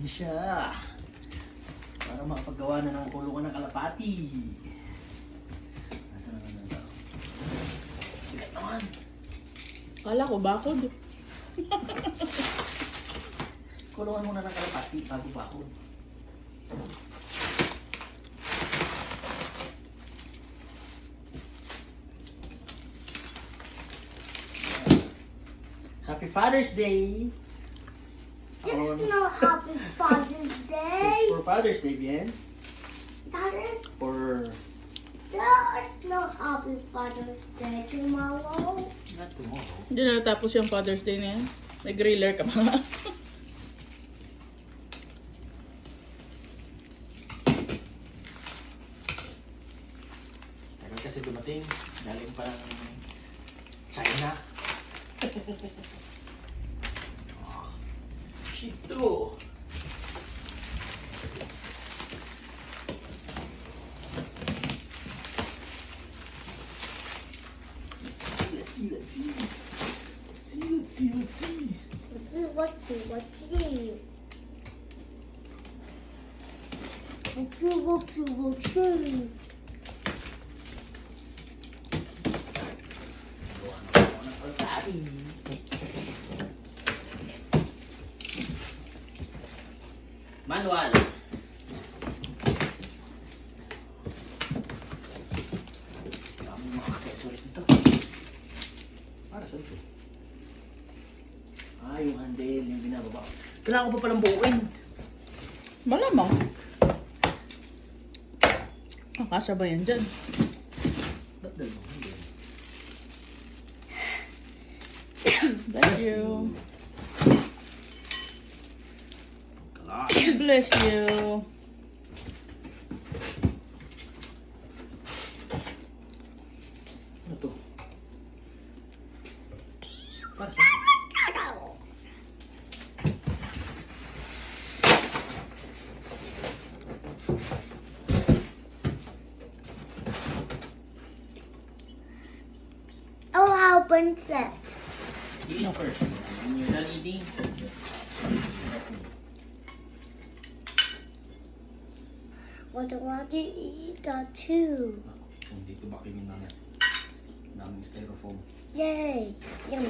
siya. Para makapagawa na ng kulungan ng kalapati. Nasaan naman ito? Bigat naman. Kala ko bakod. Kulungan muna ng kalapati bago bakod. Happy Father's Day! There's no Happy Father's Day. For Father's Day, bien? There's no Happy Father's Day tomorrow. Not tomorrow. Hindi na natapos yung Father's Day na yan. Nag-griller ka pa. Tagal kasi dumating. Galing pa ng China. Oh, Shito! Let's see. Let's see. What's Manual. Dami mga accessories nito. Para saan ito? Yung handle, yung binababa. Kailangan ko pa palang buuin. Malamang. Kasya ba yan dyan? Ba't dalawang handle? Bless you. Kalas. Bless you. Ano to? Para saan? Oh, how princess. Eat first. When you're done eating, What do I want to eat that too? dito ba kayo namin? Daming styrofoam. Yay! Yummy.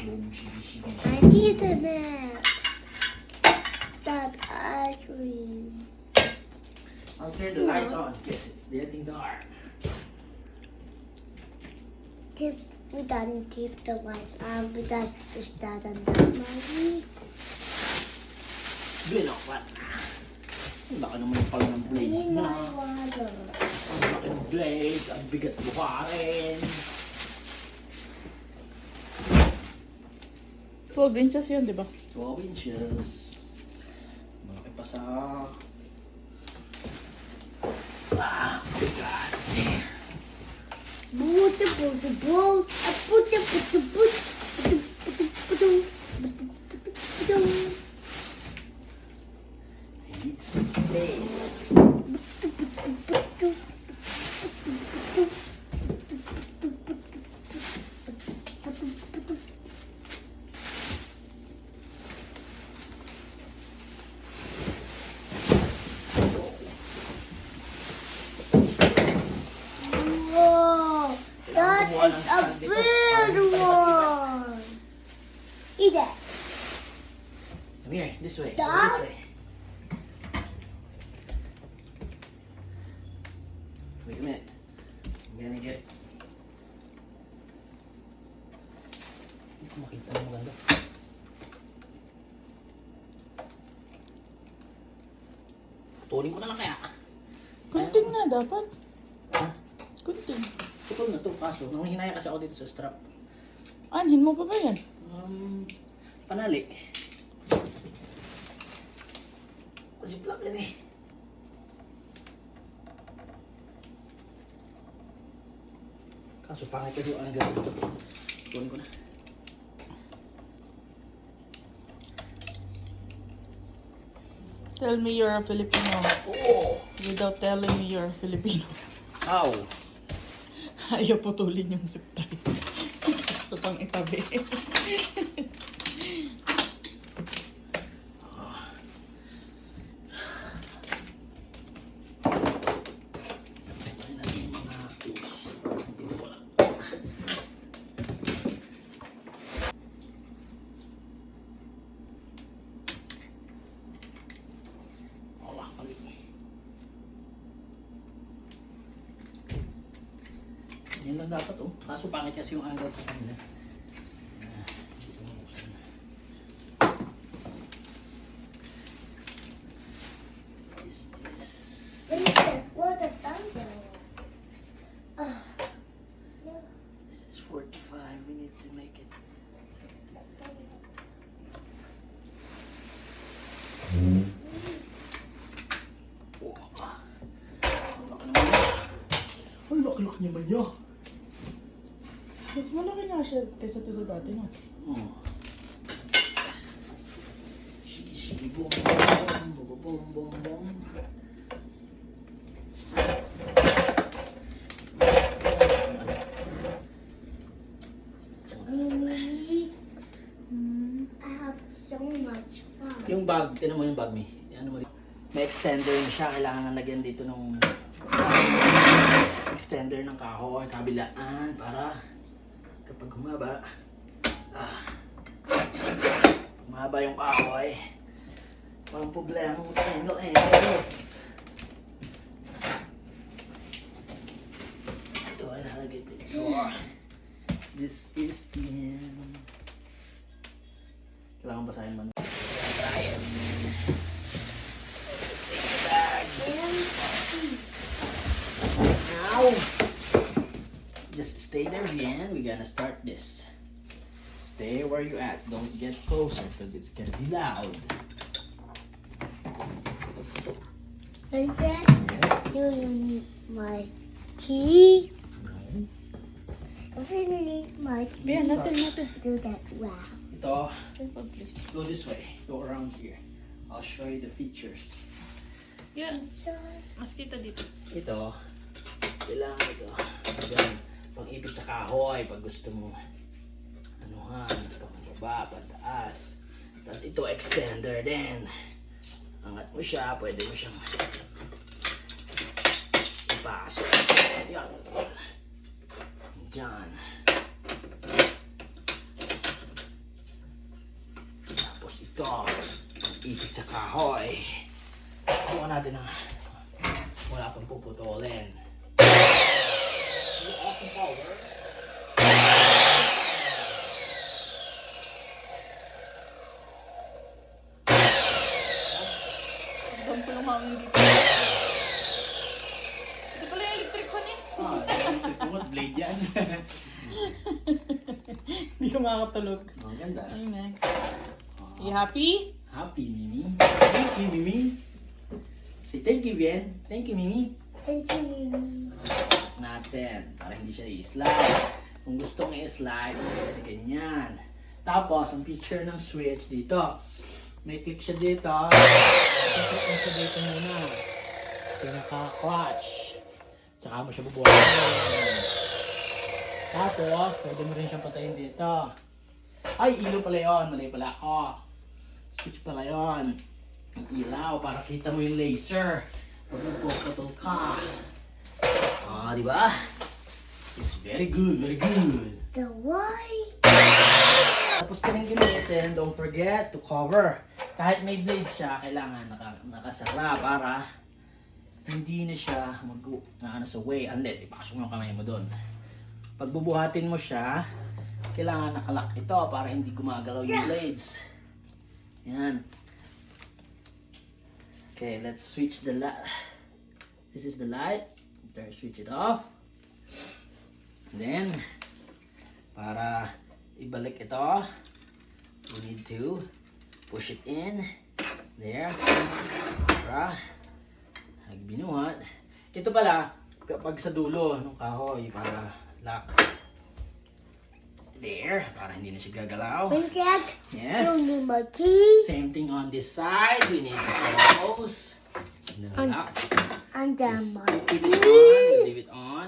Boom, shiki. I need a nap. That ice cream. I'll turn the lights on because it's getting dark. We done keep the lights on. We done just that on the money. Binoklat na. Ang laki naman pala ng blades Need na. my water. Ang laki ng blades. Ang bigat buharin. 12 inches yun, di ba? 12 inches. Malaki pa sa... Ah, oh my God. Boot. I put It's space. Whoa, that is a big one. Eat it. Come here, this way. Dad? This way. Wait a minute. I'm gonna get... Hindi ko makita ng maganda. Putulin ko na lang kaya. Kunting na dapat. Ha? Kunting. Putol na to, kaso. Nung hinaya kasi ako dito sa strap. Anhin mo pa ba yan? Panali. Ziplock yan eh. Kaso pangit kasi yung angle dito. Putulin ko na. Tell me you're a Filipino Oh! without telling me you're Filipino. How? Ayaw putulin yung ziptie. Gusto pang itabi. Yan lang dapat oh. Kaso pangit kasi yung angle ko kanina. This is... What a thunder. This is 45. We need to make it. Ang laki naman niya. Mas malaki nga siya kaysa to sa dati, no? Oh. Sige, sige, boom, boom, boom, boom, boom, boom. Mimi, I have so much fun. Yung bag, tinan mo yung bag, Mi. Ano mo, may extender na siya. Kailangan na lagyan dito nung extender ng kahoy, kabilaan, para kapag humaba, humaba yung kahoy, walang problema ng angles. Ito ay nalagay dito. This is the end. Kailangan basahin man. Try it. Now, just stay there, Bien. We're gonna start this. Stay where you at. Don't get closer because it's gonna be loud. Princess, Yes. do you need my tea? No. If you need my tea, Bien, natin. do that wow. Ito, Tripod, please. go this way. Go around here. I'll show you the features. Yan. Just Mas kita dito. Ito, kailangan ito. Yan, pang-ipit sa kahoy pag gusto mo. Anuhan, pang-baba, pataas. Tapos ito, extender din. Angat mo siya, pwede mo siyang ipasok. Yan. Diyan. Tapos ito, pang-ipit sa kahoy. Bukan natin ng wala pang puputulin. Awesome power. Hanggang ko lang hangin dito. Ito pala yung electric fan eh. Ito mo, blade yan. Hindi ka makakatulog. Oh, ganda. Ayun na. You happy? Happy, Mimi. Thank you, Mimi. Say thank you, Bien. Thank you, Mimi. thank you, Mimi. Natin, para hindi siya i-slide. Kung gustong i-slide, i-slide ganyan. Tapos, ang picture ng switch dito. May click siya dito. Click mo siya dito muna. Pinaka-clutch. Tsaka mo siya bubuhayin. Tapos, pwede mo rin siyang patayin dito. Ay, ilaw pala yun. Mali pala ako. Switch pala yun. Ang ilaw para kita mo yung laser. Pag nagpuputol ka. Ah, di ba? It's very good, very good. The why? Tapos ka rin gamitin, don't forget to cover. Kahit may blade siya, kailangan nakasara para hindi na siya ano sa way unless ipasok mo yung kamay mo doon. Pag bubuhatin mo siya, kailangan nakalock ito para hindi gumagalaw yung blades. Yan. Okay, let's switch the light. This is the light. Switch it off. Then, para ibalik ito, we need to push it in. There. Para binuhat. Ito pala, kapag sa dulo ng kahoy, para lock. There, para hindi na siya gagalaw. Princess, Yes. do you need my tea? Same thing on this side. We need to close. And then lock. And then Just my keep it on. tea. Leave it on.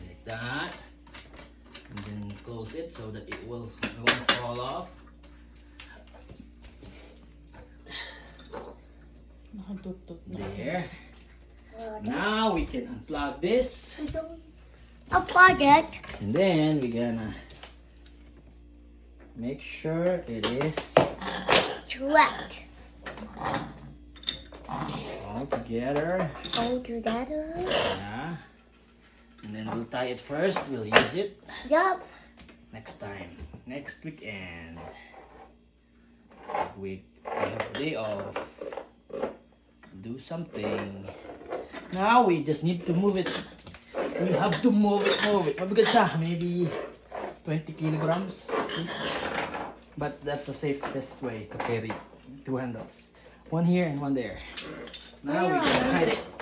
Like that. And then close it so that it won't fall off. Nakatutot na. There. Now we can unplug this. Unplug it. And then we're gonna make sure it is Correct. all together. All together. Yeah. And then we'll tie it first. We'll use it Yup. next time. Next weekend. We have day off. Do something. Now we just need to move it. We have to move it. Mabigat siya. Maybe 20 kilograms. But that's the safest way to carry two handles. One here and one there. Now we can hide it.